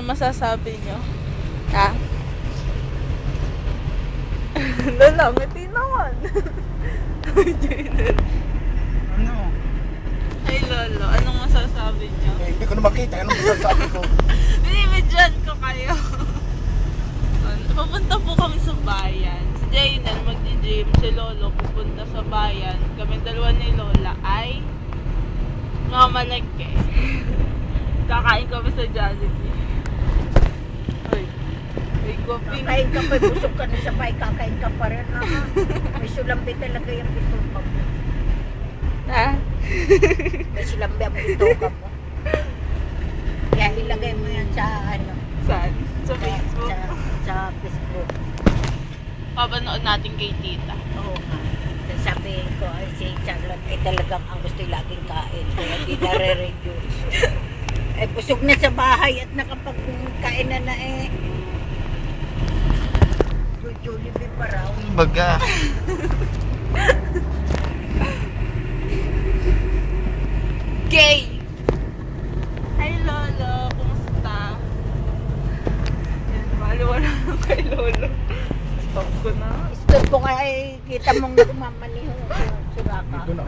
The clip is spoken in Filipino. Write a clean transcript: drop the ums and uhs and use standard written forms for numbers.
masasabi nyo? Ha? Lala, ngiti naman. Ano? Ay, Lolo, anong masasabi nyo? Eh, hindi ko na makita. Anong masasabi ko? Binibidyan ko kayo. Papunta po kami sa bayan. Si Jaynel magji-gym, si Lolo pupunta sa bayan. Kami dalawa ni Lola ay mamalagke. Kakain kami sa Jollibee. Ay, may koping. Kakain ka pa, busog ka na sa bahay, kakain ka pa rin. May sulambi talaga yung bituka mo. Ha? May sulambi ang bituka mo. Kaya ilagay mo yan sa ano, Saan? Sa Facebook. sa Facebook. Papanood natin kay tita. Oo nga. Sasabihin ko, ay si Charlotte ay talagang ang gusto laging kain. Kaya di nare-reduce. Eh, busog na sa bahay at nakapagkain na eh. Jollibee pa raw. Baga. Gay! Hi, Lolo. Kumusta? Yan, maliwala lang kay Lolo. Stop ko na. Stop ko kaya kita mong nagmamaniho. Suraka. Doon